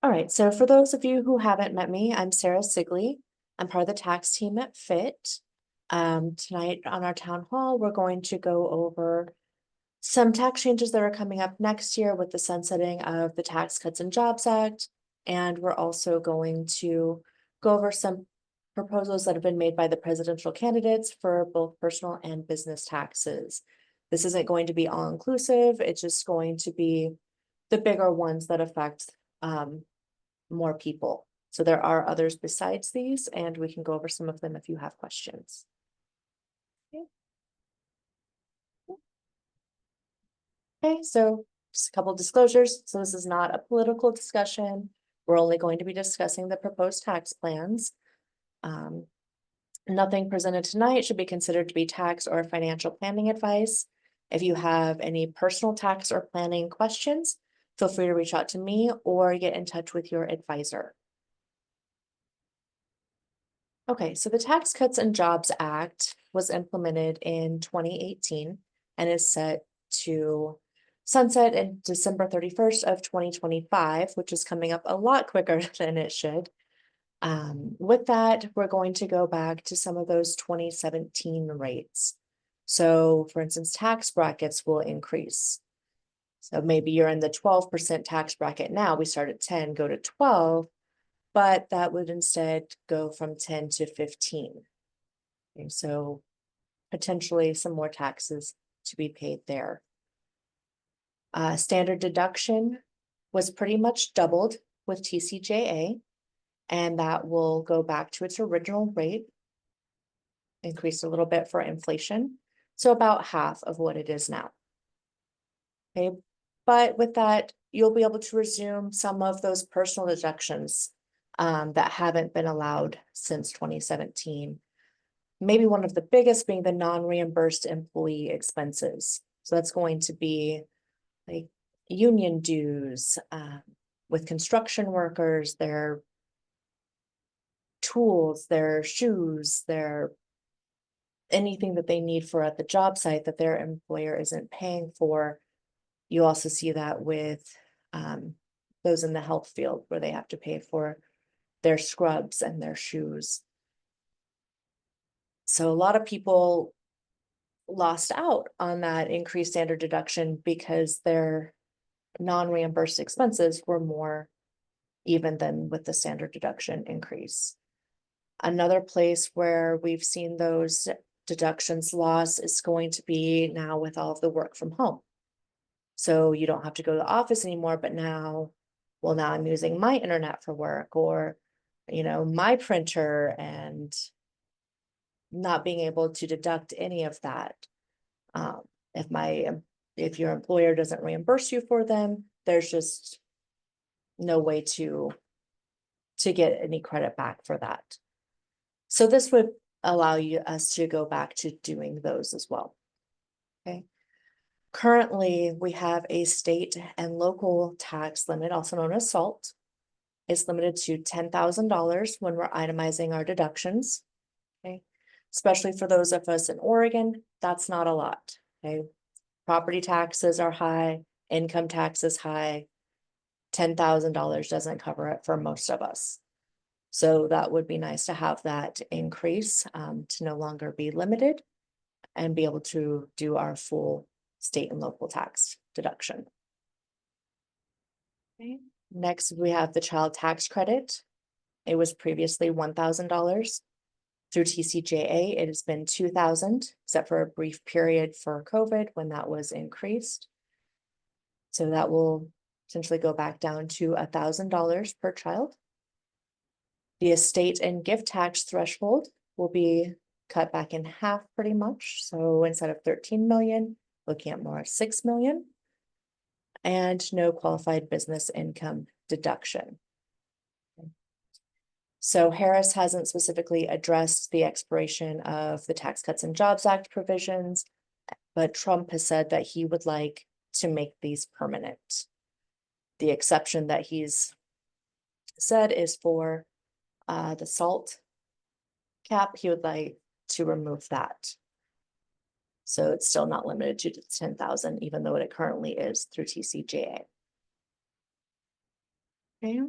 All right, so for those of you who haven't met me, I'm Sarah Siegele. I'm part of the tax team at FIT. Tonight on our town hall, we're going to go over some tax changes that are coming up next year with the sunsetting of the Tax Cuts and Jobs Act. And we're also going to go over some proposals that have been made by the presidential candidates for both personal and business taxes. This isn't going to be all inclusive. It's just going to be the bigger ones that affect more people. So there are others besides these, and we can go over some of them if you have questions. Okay, so just a couple of disclosures. So this is not a political discussion. We're only going to be discussing the proposed tax plans. Nothing presented tonight should be considered to be tax or financial planning advice. If you have any personal tax or planning questions, feel free to reach out to me or get in touch with your advisor. Okay, so the Tax Cuts and Jobs Act was implemented in 2018 and is set to sunset in December 31st of 2025, which is coming up a lot quicker than it should. With that, we're going to go back to some of those 2017 rates. So for instance, tax brackets will increase. So maybe you're in the 12% tax bracket now, we start at 10, go to 12, but that would instead go from 10 to 15. Okay, so potentially some more taxes to be paid there. Standard deduction was pretty much doubled with TCJA, and that will go back to its original rate, increase a little bit for inflation. So about half of what it is now. Okay, but with that, you'll be able to resume some of those personal deductions that haven't been allowed since 2017. Maybe one of the biggest being the non-reimbursed employee expenses. So that's going to be like union dues with construction workers, their tools, their shoes, their anything that they need for at the job site that their employer isn't paying for. You also see that with those in the health field where they have to pay for their scrubs and their shoes. So a lot of people lost out on that increased standard deduction because their non-reimbursed expenses were more even than with the standard deduction increase. Another place where we've seen those deductions lost is going to be now with all of the work from home. So you don't have to go to the office anymore, but now, well, now I'm using my internet for work, or, my printer, and not being able to deduct any of that. If your employer doesn't reimburse you for them, there's just no way to get any credit back for that. So this would allow us to go back to doing those as well. Okay. Currently, we have a state and local tax limit, also known as SALT. It's limited to $10,000 when we're itemizing our deductions. Okay. Especially for those of us in Oregon, that's not a lot. Okay. Property taxes are high, income tax is high. $10,000 doesn't cover it for most of us. So that would be nice to have that increase to no longer be limited and be able to do our full state and local tax deduction. Okay. Next, we have the child tax credit. It was previously $1,000. Through TCJA, it has been $2,000, except for a brief period for COVID when that was increased. So that will essentially go back down to $1,000 per child. The estate and gift tax threshold will be cut back in half pretty much. So instead of 13 million, looking at more 6 million. And no qualified business income deduction. So Harris hasn't specifically addressed the expiration of the Tax Cuts and Jobs Act provisions, but Trump has said that he would like to make these permanent. The exception that he's said is for the SALT cap. He would like to remove that. So it's still not limited to 10,000, even though it currently is through TCJA. Okay.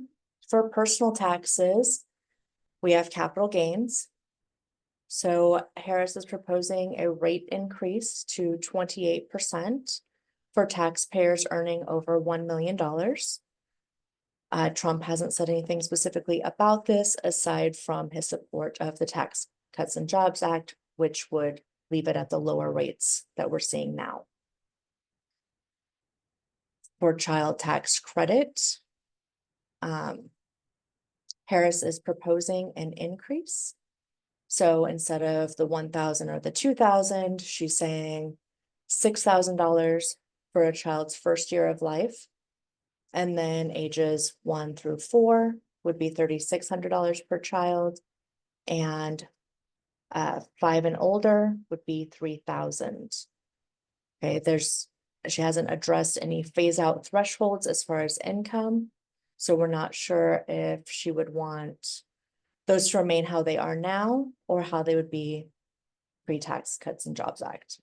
For personal taxes, we have capital gains. So Harris is proposing a rate increase to 28% for taxpayers earning over $1 million. Trump hasn't said anything specifically about this aside from his support of the Tax Cuts and Jobs Act, which would leave it at the lower rates that we're seeing now. For child tax credit, Harris is proposing an increase. So instead of the 1,000 or the 2,000, she's saying $6,000 for a child's first year of life. And then ages 1 through 4 would be $3,600 per child. And 5 and older would be 3,000. Okay, she hasn't addressed any phase out thresholds as far as income. So we're not sure if she would want those to remain how they are now or how they would be pre-Tax Cuts and Jobs Act.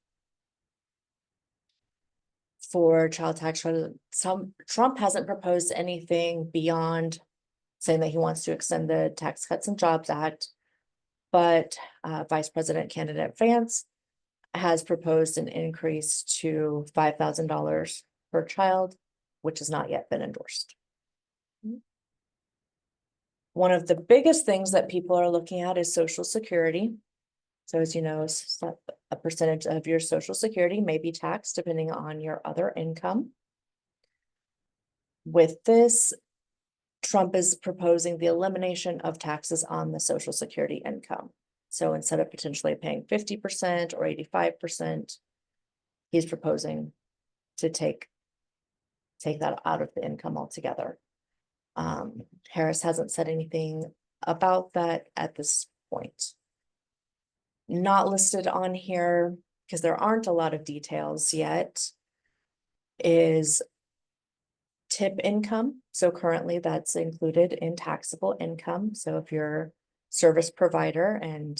For child tax credit, Trump hasn't proposed anything beyond saying that he wants to extend the Tax Cuts and Jobs Act, but Vice President candidate Vance has proposed an increase to $5,000 per child, which has not yet been endorsed. One of the biggest things that people are looking at is Social Security. So as you know, a percentage of your Social Security may be taxed depending on your other income. With this, Trump is proposing the elimination of taxes on the Social Security income. So instead of potentially paying 50% or 85%, he's proposing to take that out of the income altogether. Harris hasn't said anything about that at this point. Not listed on here because there aren't a lot of details yet is tip income. So currently that's included in taxable income. So if you're service provider and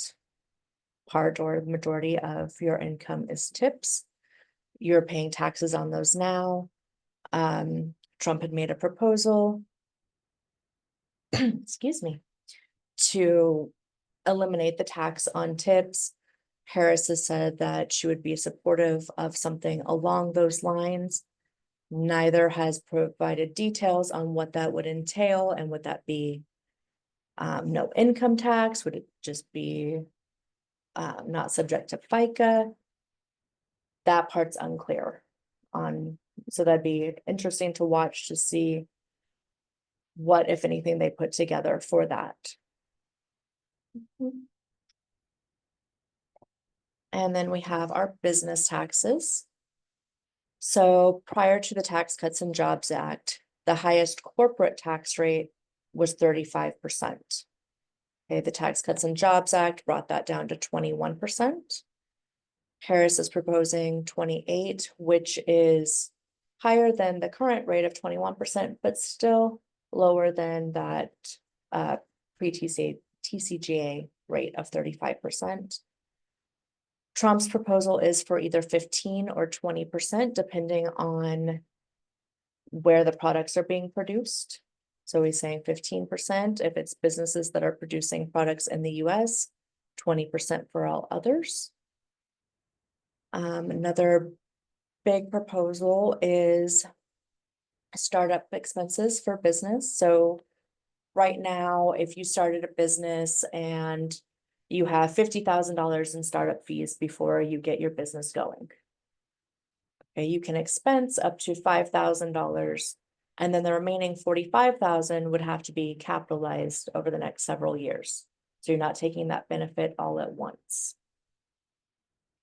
part or majority of your income is tips, you're paying taxes on those now. Trump had made a proposal excuse me, to eliminate the tax on tips. Harris has said that she would be supportive of something along those lines. Neither has provided details on what that would entail, and would that be no income tax? Would it just be not subject to FICA? That part's unclear on, so that'd be interesting to watch to see what, if anything, they put together for that. And then we have our business taxes. So prior to the Tax Cuts and Jobs Act, the highest corporate tax rate was 35%. Okay, the Tax Cuts and Jobs Act brought that down to 21%. Harris is proposing 28%, which is higher than the current rate of 21%, but still lower than that pre-TCJA rate of 35%. Trump's proposal is for either 15 or 20%, depending on where the products are being produced. So he's saying 15% if it's businesses that are producing products in the US, 20% for all others. Another big proposal is startup expenses for business. So right now, if you started a business and you have $50,000 in startup fees before you get your business going, okay, you can expense up to $5,000, and then the remaining $45,000 would have to be capitalized over the next several years. So you're not taking that benefit all at once.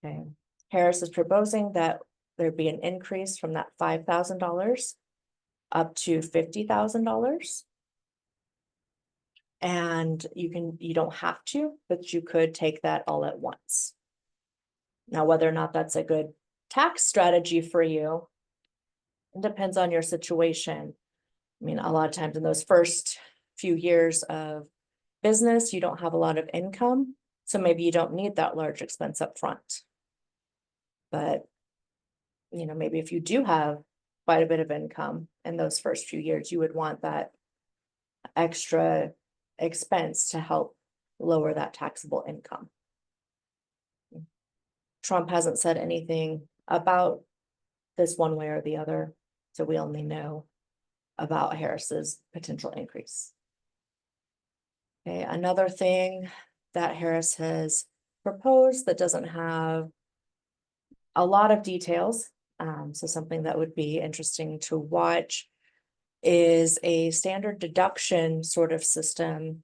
Okay, Harris is proposing that there be an increase from that $5,000 up to $50,000. And you don't have to, but you could take that all at once. Now, whether or not that's a good tax strategy for you, it depends on your situation. I mean, a lot of times in those first few years of business, you don't have a lot of income. So maybe you don't need that large expense up front. But, you know, maybe if you do have quite a bit of income in those first few years, you would want that extra expense to help lower that taxable income. Trump hasn't said anything about this one way or the other, so we only know about Harris's potential increase. Okay, another thing that Harris has proposed that doesn't have a lot of details, so something that would be interesting to watch, is a standard deduction sort of system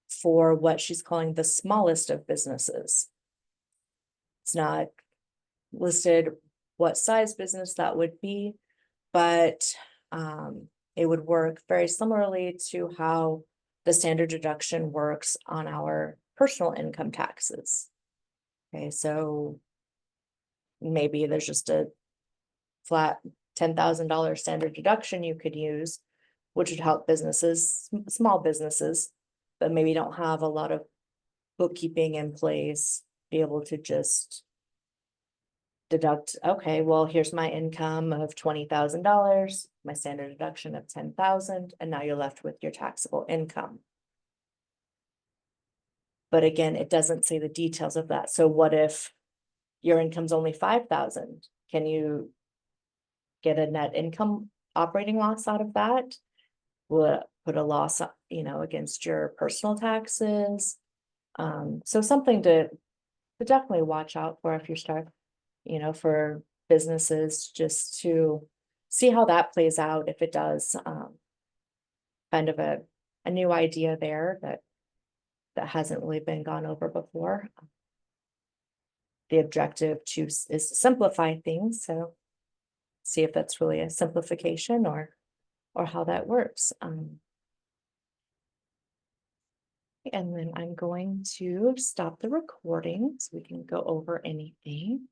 for what she's calling the smallest of businesses. It's not listed what size business that would be, but it would work very similarly to how the standard deduction works on our personal income taxes. Okay, so maybe there's just a flat $10,000 standard deduction you could use, which would help businesses, small businesses, that maybe don't have a lot of bookkeeping in place, be able to just deduct, okay, well, here's my income of $20,000, my standard deduction of 10,000, and now you're left with your taxable income. But again, it doesn't say the details of that. So what if your income's only 5,000? Can you get a net income operating loss out of that? Will it put a loss, against your personal taxes? So something to definitely watch out for if you start, for businesses, just to see how that plays out, if it does, kind of a new idea there that hasn't really been gone over before. The objective is to simplify things, so see if that's really a simplification or how that works. And then I'm going to stop the recording so we can go over anything.